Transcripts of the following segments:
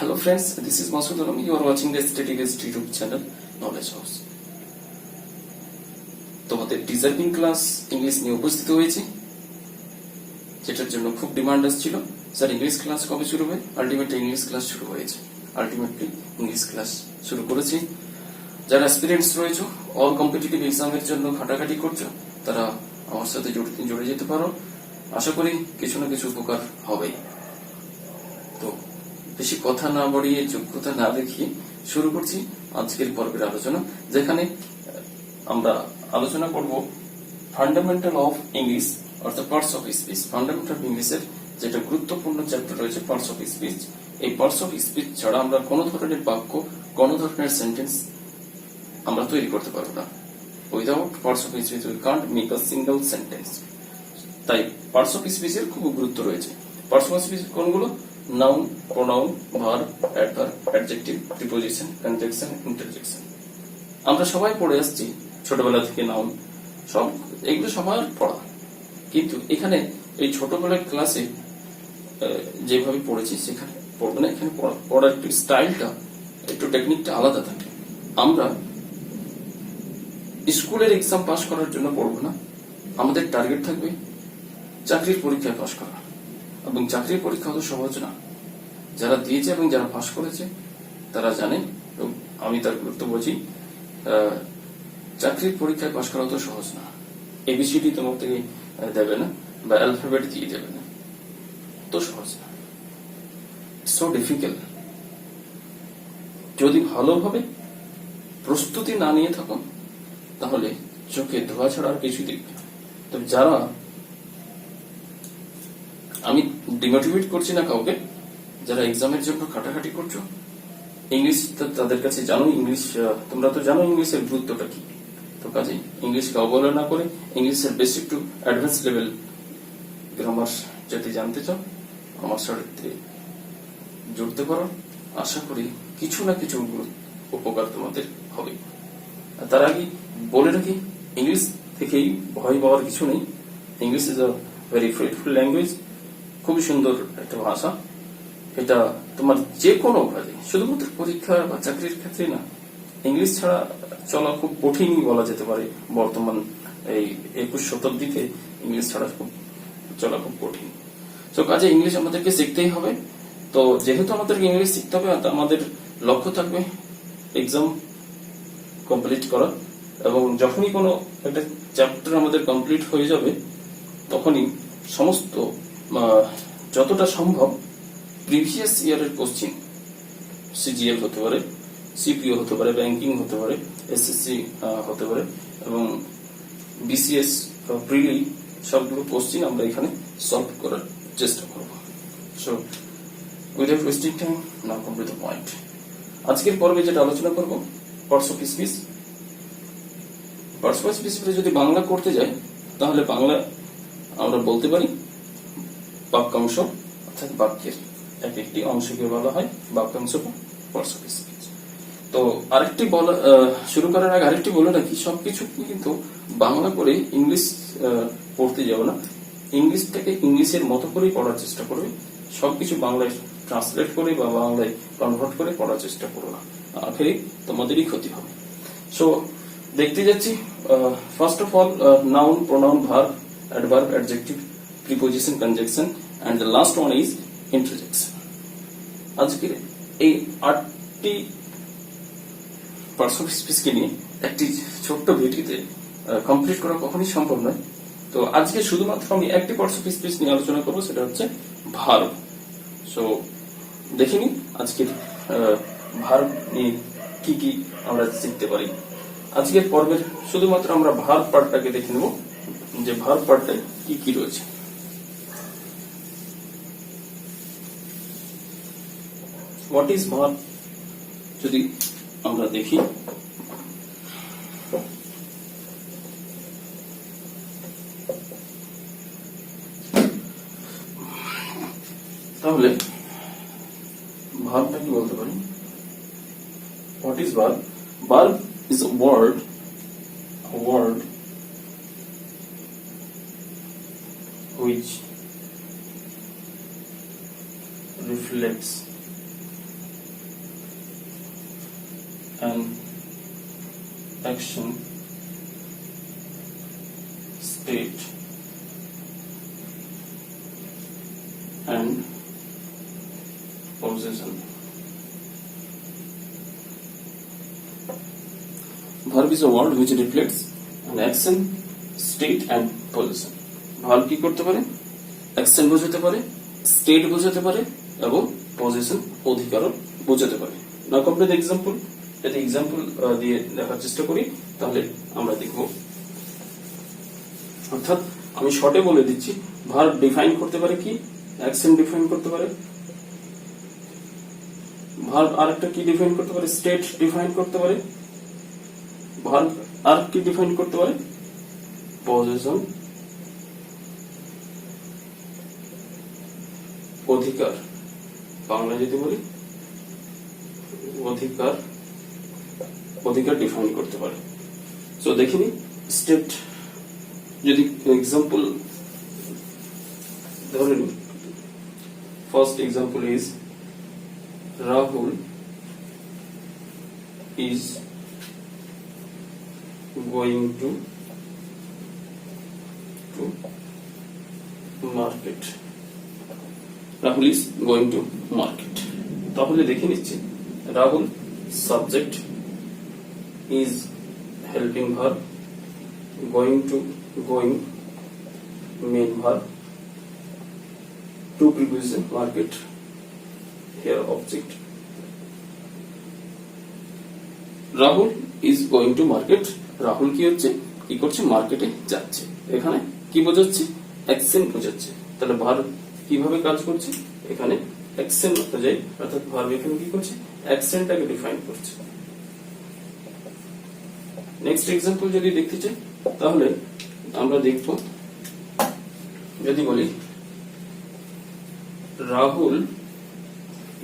Hello friends, this is Masood Alam. You are watching the Static YouTube channel Knowledge House. তোমাদের deserving class English নিয়ে উপস্থিত হয়েছে, যেটার জন্য খুব ডিমান্ড আসছিল। স্যার ইংলিশ ক্লাস কবে শুরু হবে? আলটিমেটলি ইংলিশ ক্লাস শুরু হয়েছে। আলটিমেটলি ইংলিশ ক্লাস শুরু করেছি। যারা অ্যাসপিরেন্টস রয়েছে, অল কম্পিটিটিভ এক্সামের জন্য খাটাখাটি করছো, তারা আমার সাথে জুড়ে যেতে পারো। আশা করি কিছু না কিছু উপকার হবেই। তো বেশি কথা না বাড়িয়ে, যোগ্যতা না দেখিয়ে শুরু করছি আজকের পর্বের আলোচনা, যেখানে আমরা আলোচনা করব ফান্ডামেন্টাল অফ ইংলিশ অর্থাৎ parts of speech. Fundamental of ইংলিশের যেটা গুরুত্বপূর্ণ চ্যাপ্টার রয়েছে পার্টস অফ স্পিচ। এই পার্টস অফ স্পিচ ছাড়া আমরা কোনো ধরনের বাক্য, কোনো ধরনের সেন্টেন্স আমরা তৈরি করতে পারবো না। Without parts of speech we can't make a single sentence. তাই পার্টস অফ স্পিচের খুব গুরুত্ব রয়েছে। পার্টস অফ স্পিচ কোনগুলো? Noun, pronoun, verb, adverb, adjective, preposition, conjunction, interjection. আমরা সবাই পড়ে আসছি ছোটবেলা থেকে নাউন, সব এগুলো সবার পড়া। কিন্তু এখানে এই ছোটবেলার ক্লাসে যেভাবে পড়েছি সেখানে পড়বে না। এখানে পড়ার একটু স্টাইলটা, একটু টেকনিকটা আলাদা থাকে। আমরা স্কুলের এক্সাম পাস করার জন্য পড়বো না। আমাদের টার্গেট থাকবে চাকরির পরীক্ষায় পাস করা, এবং চাকরির পরীক্ষা অত সহজ না। যারা দিয়েছে এবং যারা পাস করেছে তারা জানে, এবং আমি তার গুরুত্ব বুঝি। চাকরির পরীক্ষায় পাস করা অত সহজ না। এবিসিডি তোমাকে দেবে না, বা অ্যালফাবেট দিয়ে দেবে না, তো সহজ না। So difficult. যদি ভালোভাবে প্রস্তুতি না নিয়ে থাকো, তাহলে চোখে ধোয়া ছাড়া আর কিছু দেখবে। তবে যারা, আমি ডিমোটিভেট করছি না কাউকে, যারা এক্সামের জন্য খাটাখাটি করছো, ইংলিশ তাদের কাছে জানো, ইংলিশ তোমরা তো জানো ইংলিশের গুরুত্বটা কি। তো কাজে ইংলিশকে অবহেলা না করে ইংলিশের basic to advance level grammar যদি জানতে চাও, আমার সাথে জুড়তে পারো। আশা করি কিছু না কিছু উপকার তোমাদের হবে। তার আগে বলে রাখি, ইংলিশ থেকেই ভয় পাওয়ার কিছু নেই। English is a very fruitful language. খুবই সুন্দর একটা ভাষা। এটা তোমার যে কোনো কাজে, শুধুমাত্র পরীক্ষা বা চাকরির ক্ষেত্রে না, ইংলিশ ছাড়া চলা খুব কঠিনই বলা যেতে পারে। বর্তমান এই 21 শতাব্দীতে ইংলিশ ছাড়া চলা খুব কঠিন। তো কাজে ইংলিশ আমাদেরকে শিখতেই হবে। তো যেহেতু আমাদেরকে ইংলিশ শিখতে হবে, আমাদের লক্ষ্য থাকবে এক্সাম কমপ্লিট করা। এবং যখনই কোনো একটা চ্যাপ্টার আমাদের কমপ্লিট হয়ে যাবে, তখনই সমস্ত যতটা সম্ভব প্রিভিয়াস ইয়ারের কোশ্চিন, সিজিএল হতে পারে, সিপিও হতে পারে, ব্যাংকিং হতে পারে, এসএসসি হতে পারে, এবং বিসিএস প্রিলি, সবগুলো কোশ্চিন আমরা এখানে সলভ করার চেষ্টা করব। So without wasting time, now come to the point. আজকের পর্বে যেটা আলোচনা করব, parts of speech. Parts of speech যদি বাংলা করতে যাই, তাহলে বাংলা আমরা বলতে পারি বাক্যাংশ, অর্থাৎ বাক্যের এক একটি অংশকে বলা হয় বাক্যাংশ বা পার্টস অফ স্পিচ। তো আরেকটি শুরু করার আগে আরেকটি বলে রাখি, সবকিছু কিন্তু বাংলা করে ইংলিশ পড়তে যাও না। ইংলিশটাকে ইংলিশের মতো করেই পড়ার চেষ্টা করবে। সবকিছু বাংলায় ট্রান্সলেট করে বা বাংলায় কনভার্ট করে পড়ার চেষ্টা করো না, আখেরে তোমাদেরই ক্ষতি হবে। সো দেখতে যাচ্ছি। First of all, noun, pronoun, verb, adverb, adjective, preposition, conjunction, and the last one is interjection. আজকের এই 8টি পার্টস অফ স্পিচকে নিয়ে একটি ছোট্ট ভিডিওতে কমপ্লিট করা কখনই সম্ভব নয়। তো আজকে শুধুমাত্র আমি একটি পার্টস অফ স্পিচ নিয়ে আলোচনা করব, সেটা হচ্ছে ভার্ব। সো দেখিনি আজকের ভার্ব নিয়ে কি কি আমরা শিখতে পারি। আজকের পর্বের শুধুমাত্র আমরা ভার্ব পার্টটাকে দেখে নেব, যে ভার্ব পার্টে কি কি রয়েছে। হোয়াট ইজ ভার্ব যদি আমরা দেখি, তাহলে ভার্বটা কি বলতে পারি? What is verb? Verb is a word which reflects an action, state and possession. Verb is a word which reflects an action, state and possession. Verb কি করতে পারে? অ্যাকশন বোঝাতে পারে, স্টেট বোঝাতে পারে এবং পজিশন অধিকারও বোঝাতে পারে। নাও কমপ্লিট এক্সাম্পল। যদি এক্সাম্পল দিয়ে দেখার চেষ্টা করি তাহলে আমরা দেখব। অর্থাৎ আমি শর্টে বলে দিচ্ছি, ভার্ব ডিফাইন করতে পারে কি, অ্যাকশন ডিফাইন করতে পারে, ভার্ব আরেকটা কি ডিফাইন করতে পারে, স্টেট ডিফাইন করতে পারে, ভার্ব আর কি ডিফাইন করতে পারে, পজিশন অধিকার, বাংলা যদি বলি অধিকার, অধিকার ডিফাইন করতে পারে। সো দেখিনি স্টেট যদি এক্সাম্পল ধরে নিই, first example is Rahul is going to market. Rahul is going to market. তাহলে দেখে নিচ্ছি Rahul subject, is helping verb, going to going main verb, to preposition market, here object. Rahul is going to market. Rahul কি হচ্ছে, কি করছে, মার্কেটে যাচ্ছে। এখানে কি বোঝাচ্ছে, অ্যাকশন বোঝাচ্ছে। তাহলে ভার্ব কিভাবে কাজ করছে, এখানে অ্যাকশন অনুযায়ী, অর্থাৎ ভার্ব এখানে কি করছে, অ্যাকশনটাকে ডিফাইন করছে। নেক্সট এক্সাম্পল যদি দেখতে চাই তাহলে আমরা দেখব, যদি বলি রাহুল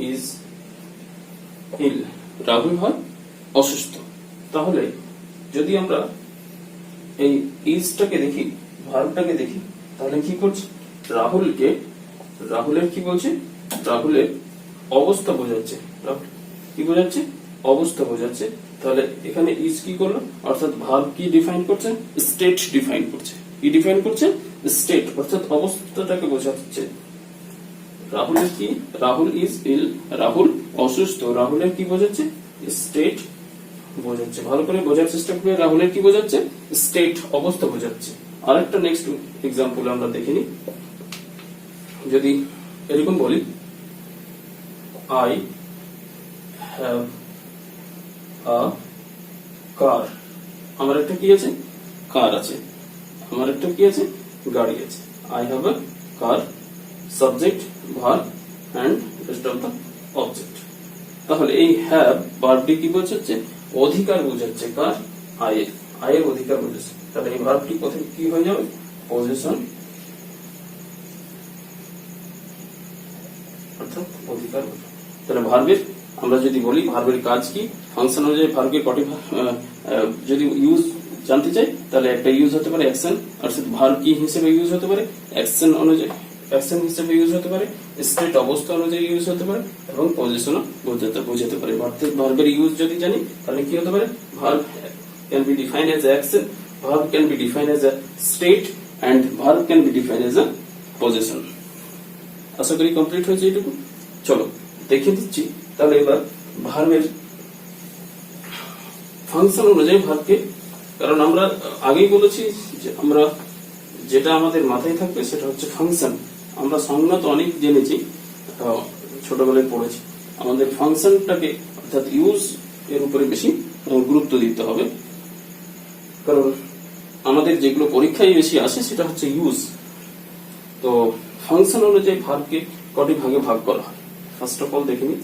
ইজ ইল, রাহুল হয় অসুস্থ। তাহলে যদি আমরা এই ইজটাকে দেখি, ভার্বটাকে দেখি, তাহলে কি করছে, রাহুলকে, রাহুলের কি বলছে, রাহুলের অবস্থা বোঝাচ্ছে। কি বোঝাচ্ছে, অবস্থা বোঝাচ্ছে। তাহলে এখানে ইজ কি করলো, অর্থাৎ ভার্ব কি ডিফাইন করছে, স্টেট ডিফাইন করছে। কি ডিফাইন করছে, স্টেট, অর্থাৎ অবস্থাটাকে বোঝাচ্ছে। রাহুলের কি, রাহুল ইজ ইল, রাহুল অসুস্থ, রাহুলের কি বোঝাচ্ছে, স্টেট বোঝাচ্ছে। ভালো করে বোঝার চেষ্টা করে, রাহুলের কি বোঝাচ্ছে, স্টেট, অবস্থা বোঝাচ্ছে। আরেকটা নেক্সট এক্সাম্পল আমরা দেখিনি, যদি এরকম বলি আই হ্যাভ আ কার, আমার একটা কি আছে, কার আছে, আমার একটা কি আছে, গাড়ি আছে। I have a car, subject, verb and rest of the object. তাহলে এই হ্যাভ ভার্বটি কি বোঝাচ্ছে, অধিকার বোঝাচ্ছে, কার, আয়ের, আয়ের অধিকার বোঝাচ্ছে। তাহলে এই ভার্বটি কোথায় কি হয়ে যাবে, পজিশন, অর্থাৎ অধিকার। তাহলে ভার্বের আমরা যদি বলি ভার্বের কাজ কি, ফাংশন অনুযায়ী ভার্বের কটি, যদি ইউজ জানতে চাই তাহলে একটা ইউজ হতে পারে অ্যাকশন, অর্থাৎ ভার্ব কি হিসেবে ইউজ হতে পারে, অ্যাকশন অনুযায়ী, অ্যাকশন হিসেবে ইউজ হতে পারে, স্টেট অবস্থা অনুযায়ী ইউজ হতে পারে এবং পজিশনও বোঝাতে পারে। ভার্বের ইউজ যদি জানি তাহলে কি হতে পারে, verb can be defined as action, verb can be defined as a state and verb can be defined as a position. আশা করি কমপ্লিট হয়েছে এইটুকু। চলো দেখে দিচ্ছি তাহলে এবার ভার্বের ফাংশন অনুযায়ী ভার্বকে, কারণ আমরা আগেই বলেছি যে আমরা যেটা আমাদের মাথায় থাকবে সেটা হচ্ছে ফাংশন। আমরা সংজ্ঞা তো অনেক জেনেছি, ছোটবেলায় পড়েছি। আমাদের ফাংশনটাকে অর্থাৎ ইউজ এর উপরে বেশি গুরুত্ব দিতে হবে, কারণ আমাদের যেগুলো পরীক্ষায় বেশি আসে সেটা হচ্ছে ইউজ। তো ফাংশন অনুযায়ী ভার্বকে কটি ভাগে ভাগ করা হয়। ফার্স্ট অফ অল দেখে নিই,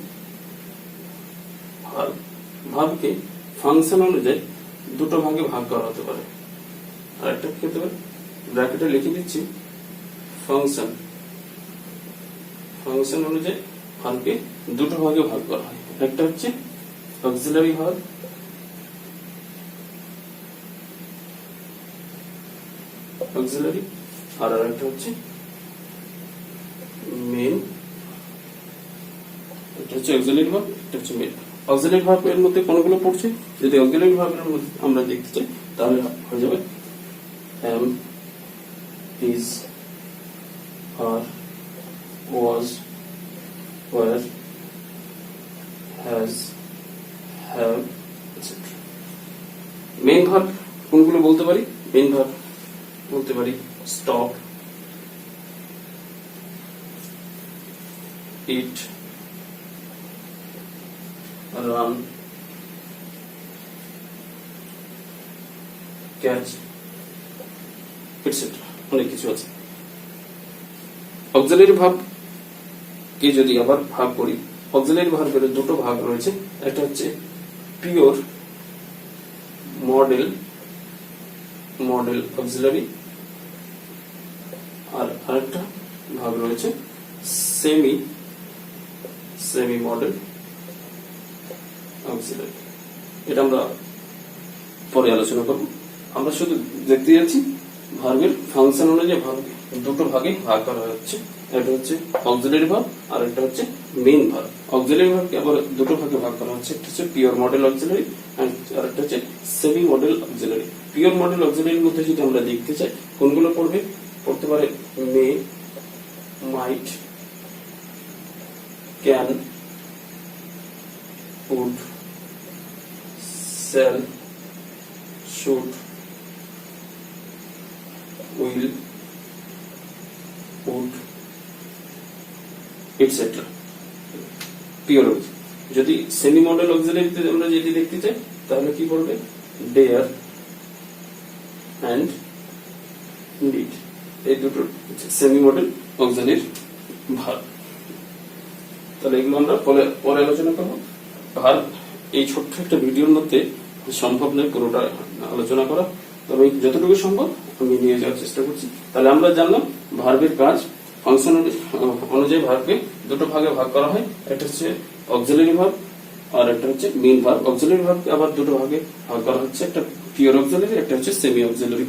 ভার্বকে ফাংশন অনুযায়ী দুটো ভাগে ভাগ করা হতে পারে। আর একটা কি হতে পারে, ব্র্যাকেটে লিখে দিচ্ছি ফাংশন, ফাংশন অনুযায়ী ভার্বকে দুটো ভাগে ভাগ করা হয়। একটা হচ্ছে অক্সিলারি ভার্ব, অক্সিলারি, আর আরেকটা হচ্ছে মেন। এটা হচ্ছে অক্সিলারি ভার্ব, এটা হচ্ছে মেন। অক্সিলারি ভার্ব এর মধ্যে কোনগুলো পড়ছে? যদি অক্সিলারি ভার্বের মধ্যে আমরা দেখতে চাই তাহলে হয়ে যাবে am, is, are, was, were, has, have, etc. Main verb কোনগুলো বলতে পারি? মেইন ভার্ব বলতে পারি stop, eat, run, catch, etc. অনেক কিছু আছে। অক্সিলারি ভার্ব কে যদি আবার ভাগ করি, অক্সিলারি ভার্বের দুটো ভাগ রয়েছে, একটা হচ্ছে পিওর মডেল অক্সিলারি, আর আরেকটা ভাগ রয়েছে সেমি মডেল অক্সিলারি। এটা আমরা পরে আলোচনা করব। আমরা শুধু দেখতে যাচ্ছি ভার্বের ফাংশন অনুযায়ী ভার্ব দুটো ভাগে ভাগ করা হচ্ছে, একটা হচ্ছে অক্সিলারি ভার্ব আর একটা হচ্ছে মেইন ভার্ব। অক্সিলারি ভার্বকে আবার দুটো ভাগে ভাগ করা হচ্ছে, একটা হচ্ছে পিওর মডেল অক্সিলারি আর একটা হচ্ছে semi modal auxiliary. Pure modal অক্সিলারির মধ্যে যদি আমরা দেখতে চাই কোনগুলো পড়তে পারে may, might, can, would, shall, should, will, would, etc. Pure. যদি সেমি মডেল অক্সিলারিতে আমরা যদি দেখতে চাই তাহলে কি পড়বে? Dare and need. এই দুটো সেমি মডেল অক্সিলারি ভার্ব। তাহলে এগুলো আমরা পরে আলোচনা করবো। ভার্ব এই ছোট্ট একটা ভিডিওর মধ্যে সম্ভব নয় পুরোটা আলোচনা করা, তবে যতটুকু সম্ভব আমি নিয়ে যাওয়ার চেষ্টা করছি। তাহলে আমরা জানলাম ভার্বের কাজ, ফাংশন অনুযায়ী ভার্বকে দুটো ভাগে ভাগ করা হয়, একটা হচ্ছে অক্সিলারি ভার্ব আর একটা হচ্ছে মেইন ভার্ব। অক্সিলারি ভার্বকে আবার দুটো ভাগে ভাগ করা হচ্ছে, একটা পিওর অক্সিলারি, একটা হচ্ছে সেমি অক্সিলারি।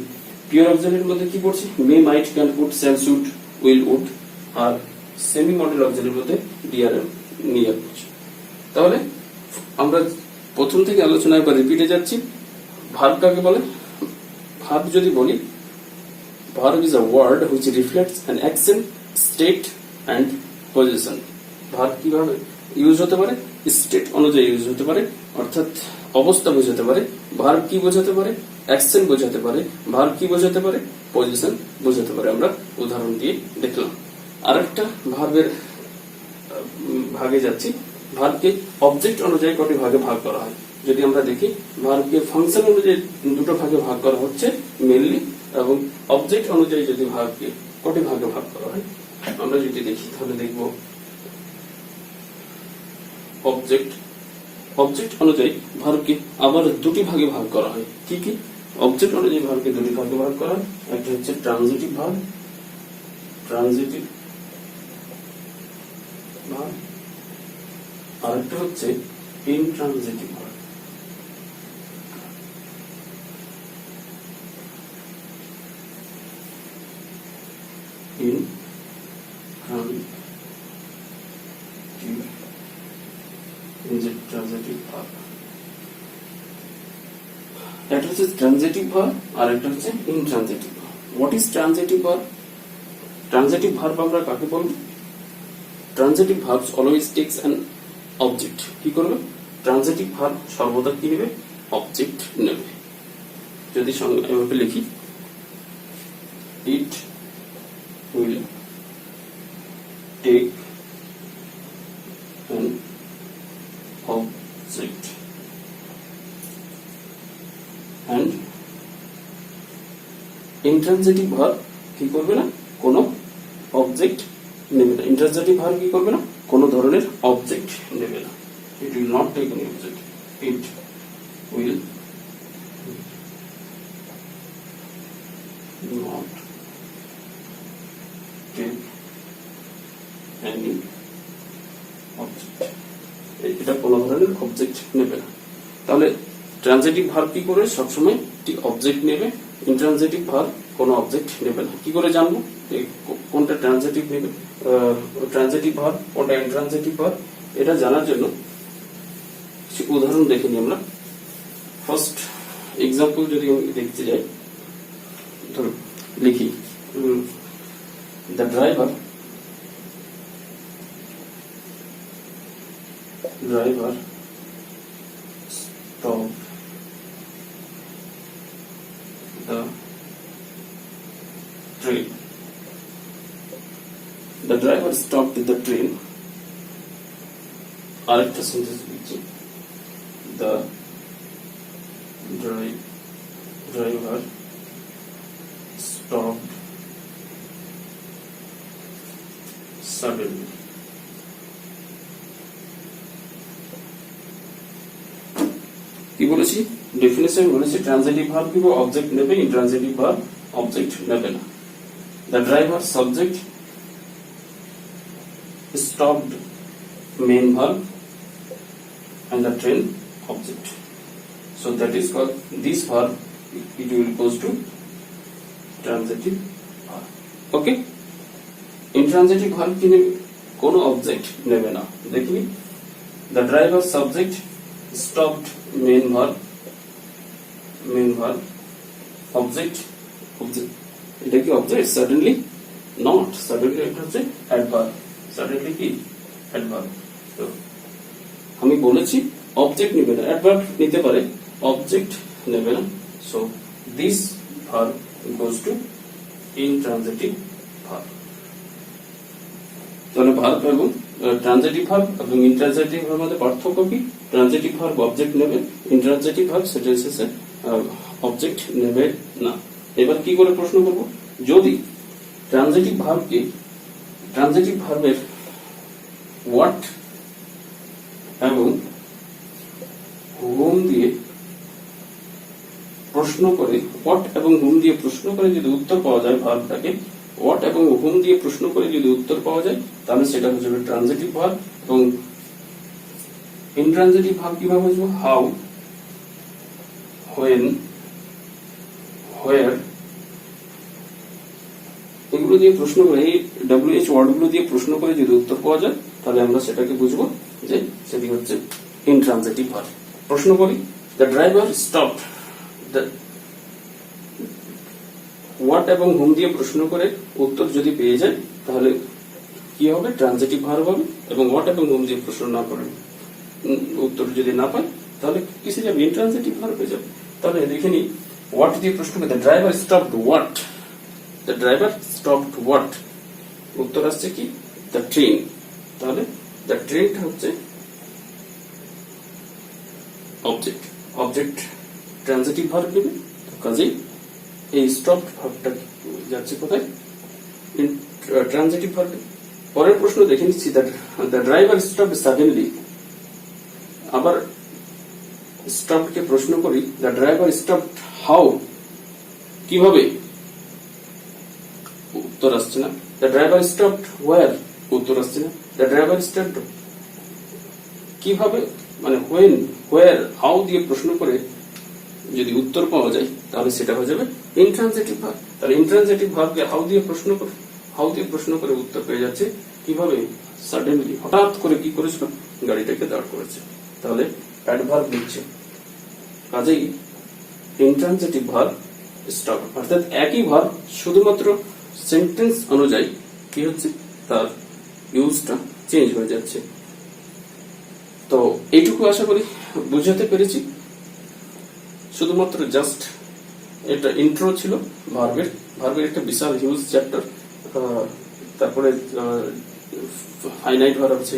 পিওর অক্সিলারির মধ্যে কি পড়ছে? May, might, can, could, shall, should, will, would. আর সেমি মডেল অক্সিলারির মধ্যে ডিআর, নিয়ার পড়ছে। তাহলে আমরা প্রথম থেকে আলোচনা একবার রিপিটে যাচ্ছি। ভার্ব কাকে বলে? ভার্ব যদি বলি, verb is a word which reflects an action, state and position. Verb কিভাবে ইউজ হতে পারে? স্টেট অনুযায়ী ইউজ হতে পারে, অর্থাৎ অবস্থা বোঝাতে পারে। ভার্ব কি বোঝাতে পারে? অ্যাকশন বোঝাতে পারে। ভার্ব কি বোঝাতে পারে? পজিশন বোঝাতে পারে। আমরা উদাহরণ দিয়ে দেখলাম। আরেকটা ভার্বের ভাগে যাচ্ছি। ভার্বকে অবজেক্ট অনুযায়ী কটি ভাগে ভাগ করা হয়? যদি আমরা দেখি ভার্বকে ফাংশন অনুযায়ী দুটো ভাগে ভাগ করা হচ্ছে মেইনলি, এবং অবজেক্ট অনুযায়ী যদি ভার্বকে কটি ভাগে ভাগ করা হয় আমরা যদি দেখি তাহলে দেখব অবজেক্ট অনুযায়ী ভার্বকে আবার দুটি ভাগে ভাগ করা হয়। কি কি অবজেক্ট অনুযায়ী ভার্বকে দুটি ভাগে ভাগ করা হয়? একটা হচ্ছে ট্রানজিটিভ ভার্ব, আরেকটা হচ্ছে ইনট্রানজিটিভ ভার্ব। ট্রানজিটিভ ভার্ব, একটা হচ্ছে ট্রানজিটিভ ভার্ব আর একটা হচ্ছে intransitive verb. What is transitive verb? Transitive verb আমরা কাকে বলবো? Transitive verbs always tax an object. কি করবে? ট্রানজিটিভ ভার্ব সর্বদা কি নেবে? অবজেক্ট নেবে। যদি এভাবে লিখি, it will take an object and intransitive verb কি করবে না? কোনো অবজেক্ট নেবে না। ইন্ট্রানজিটিভ ভার্ব কি করবে না? কোনো ধরনের অবজেক্ট নেবে না। It will not take any object. It will not take any object. এটা কোনো ধরনের অবজেক্ট নেবে না। তাহলে ট্রানজিটিভ ভার্ব কি করে? সবসময় একটি অবজেক্ট নেবে। ইন্ট্রানজিটিভ ভার্ব কোনো অবজেক্ট নেবে না। কি করে জানবো কোনটা ট্রানজিটিভ নেবে, ট্রানজিটিভ ভার্ব কোনটা ইন্ট্রানজিটিভ ভার্ব? এটা জানার জন্য কিছু উদাহরণ দেখে নিই আমরা। ফার্স্ট এক্সাম্পল যদি আমি দেখতে যাই, ধরুন লিখি the driver stopped the train. The driver stopped the train. আরেকটা সেন্টেন্স লিখছি, the driver stopped suddenly. কি বলেছি ডেফিনিশন বলেছি, ট্রানজিটিভ ভার্ব কি অবজেক্ট নেবে, ইন্ট্রানজিটিভ ভার্ব অবজেক্ট নেবে না। The driver subject, stopped main verb and the train object. So that is called, this verb it will goes to transitive verb. Okay, intransitive verb কি নেবে, কোনো object নেবে না। দেখি the driver subject stopped main verb object এটা কি object? Suddenly not, suddenly এটা হচ্ছে অ্যাডভার্ব, সাডেনলি কি অ্যাডভার্ব। তো আমি বলেছি অবজেক্ট নেবে না, অ্যাডভার্ব নিতে পারে, অবজেক্ট নেবে না। So this verb goes to intransitive verb. তাহলে ভার্ব এবং ট্রানজিটিভ ভার্ব এবং ইনট্রানজিটিভ ভার্বের মধ্যে পার্থক্য কি? ট্রানজিটিভ ভার্ব অবজেক্ট নেবে, ইনট্রানজিটিভ ভার্ব সেটা এসেছে অবজেক্ট নেবে না। এবার কি করে প্রশ্ন করব, যদি ট্রানজিটিভ ভার্বকে, ট্রানজিটিভ ভার্বের হোয়াট এবং হুম দিয়ে প্রশ্ন করে, হোয়াট এবং হুম দিয়ে প্রশ্ন করে যদি উত্তর পাওয়া যায়, ভার্বটাকে হোয়াট এবং হুম দিয়ে প্রশ্ন করে যদি উত্তর পাওয়া যায়, তাহলে সেটা হচ্ছে ট্রানজিটিভ ভার্ব। এবং ইনট্রানজিটিভ ভার্ব কিভাবে বুঝবো, হাউ, হোয়েন, হোয়ার, এগুলো দিয়ে প্রশ্ন করে, এই WH ওয়ার্ডগুলো দিয়ে প্রশ্ন করে যদি উত্তর পাওয়া যায়, তাহলে আমরা সেটাকে বুঝবো যে সেটি হচ্ছে ইনট্রানজিটিভ ভার্ব। প্রশ্ন করি, দ্য ড্রাইভার স্টপড, হোয়াট এবং হুম দিয়ে প্রশ্ন করে উত্তর যদি পেয়ে যায়, তাহলে কি হবে, ট্রানজিটিভ ভার্ব হবে। এবং হোয়াট এবং হুম দিয়ে প্রশ্ন না করে উত্তর যদি না পায়, তাহলে কিসে যাবে, ইনট্রানজিটিভ ভার্বে যাবে। তাহলে দেখে নি, হোয়াট দিয়ে প্রশ্ন করে the driver stopped what, the driver stopped what, উত্তর আসছে কি, দ্য ট্রেন। তাহলে দ্য ট্রেনটা হচ্ছে অবজেক্ট, অবজেক্ট ট্রানজিটিভ ভার্ব নেবে, কাজেই এই স্টপড ভার্বটা যাচ্ছে কোথায়, ট্রানজিটিভ ভার্বে। পরের প্রশ্ন দেখে নিচ্ছি, দ্য ড্রাইভার স্টপড সাডেনলি। আবার স্টপডকে প্রশ্ন করি, দ্য ড্রাইভার স্টপড হাউ, কিভাবে, উত্তর আসছে না। দ্য ড্রাইভার স্টপড হোয়ার, উত্তর আসছে না। দ্য ড্রাইভার স্টপড কিভাবে, মানে হোয়েন, হোয়ার, হাউ দিয়ে প্রশ্ন করে যদি উত্তর পাওয়া যায়, তাহলে সেটা হয়ে যাবে ইনট্রানজিটিভ ভার্ব। তাহলে ইনট্রানজিটিভ ভার্বকে হাউ দিয়ে প্রশ্ন করে উত্তর পেয়ে যাচ্ছে, কিভাবে, সাডেনলি, হঠাৎ করে কি করেছিল, গাড়িটাকে দাঁড় করেছে। তাহলে অ্যাডভার্ব দিচ্ছে, কাজেই ইনট্রানজিটিভ ভার্ব স্টপ, অর্থাৎ একই ভার্ব শুধুমাত্র সেন্টেন্স অনুযায়ী কি হচ্ছে, তার ইউজটা চেঞ্জ হয়ে যাচ্ছে। তো এইটুকু আশা করি বুঝাতে পেরেছি। শুধুমাত্র জাস্ট এটা ইন্ট্রো ছিল ভার্বের একটা বিশাল হিউজ চ্যাপ্টার। তারপরে ফাইনাইট ভার্ব আছে,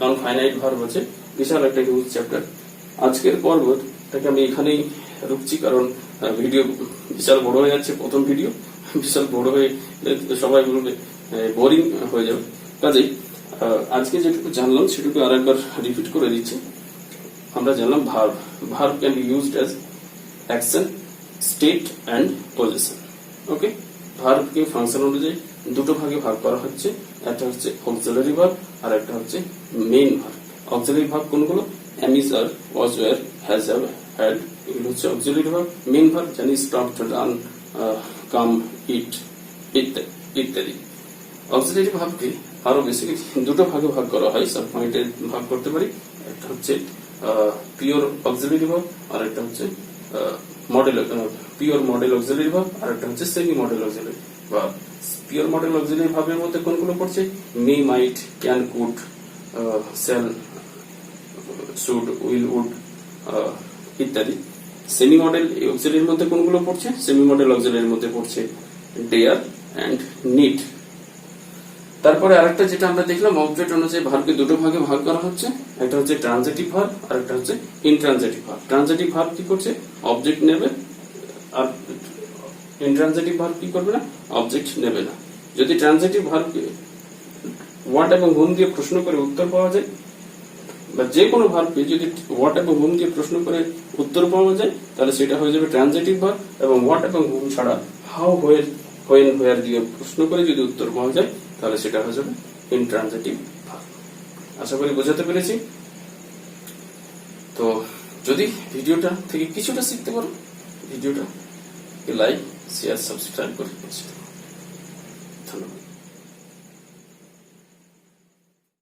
নন ফাইনাইট ভার্ব আছে, বিশাল একটা হিউজ চ্যাপ্টার। আজকের পর্বটাকে আমি এখানেই রুখছি, কারণ ভিডিও বিশাল বড় হয়ে যাচ্ছে। প্রথম ভিডিও বিশাল বড় হয়ে সবাই বলবে বোরিং হয়ে যাবে। কাজেই আজকে যেটুকু জানলাম সেটুকু আরেকবার রিপিট করে দিচ্ছি। আমরা জানলাম verb can be used as action, state and position. Okay, ভার্বকে ফাংশন অনুযায়ী দুটো ভাগে ভাগ করা হচ্ছে, একটা হচ্ছে অক্সিলারি ভার্ব আর একটা হচ্ছে মেইন ভার্ব। অক্সিলারি ভার্ব কোনগুলো, am, is, are, was, were, has, have, had, এগুলো হচ্ছে অক্সিলারি ভার্ব। মেইন ভার্ব জানি স্টপ, রান, কাম, ইট ইত্যাদি। অক্সিলারি ভার্বকে আরো বেসিক্যালি দুটো ভাগে ভাগ করা হয়, সাব পয়েন্টে ভাগ করতে পারি। একটা হচ্ছে পিওর অক্সিলারি ভার্ব, আর একটা হচ্ছে modal pure modal auxiliary verb, আর একটা হচ্ছে semi modal auxiliary verb. Pure modal auxiliary ভার্বের মধ্যে কোনগুলো পড়ছে? May, might, can, could, shall, should, will, would ইত্যাদি। সেমি মডেল অক্সিলারির মধ্যে কোনগুলো পড়ছে? সেমি মডেল অক্সিলারির মধ্যে পড়ছে ডেয়ার এন্ড নিড। তারপরে আরেকটা যেটা আমরা দেখলাম, অবজেক্ট অনুযায়ী ভার্বকে দুটো ভাগে ভাগ করা হচ্ছে, একটা হচ্ছে ট্রানজিটিভ ভার্ব আর একটা হচ্ছে ইনট্রানজিটিভ ভার্ব। ট্রানজিটিভ ভার্ব কি করছে? অবজেক্ট নেবে, আর ইনট্রানজিটিভ ভার্ব কি করবে না? অবজেক্ট নেবে না। যদি ট্রানজিটিভ ভার্বকে হোয়াট এবং হুম দিয়ে প্রশ্ন করে উত্তর পাওয়া যায়, বা যে কোনো ভার্বকে যদি হোয়াট এবং হুম দিয়ে প্রশ্ন করে উত্তর পাওয়া যায়, তাহলে সেটা হয়ে যাবে ট্রানজিটিভ ভার্ব। এবং হোয়াট এবং হুম ছাড়া হাউ, হোয়ার, হোয়েন, হোয়ার দিয়ে প্রশ্ন করে যদি উত্তর পাওয়া যায়, তাহলে সেটা হয়ে যাবে ইনট্রানজিটিভ ভার্ব। আশা করি বোঝাতে পেরেছি। তো যদি ভিডিওটা থেকে কিছুটা শিখতে পারো, ভিডিওটা লাইক, শেয়ার, সাবস্ক্রাইব করে ধন্যবাদ।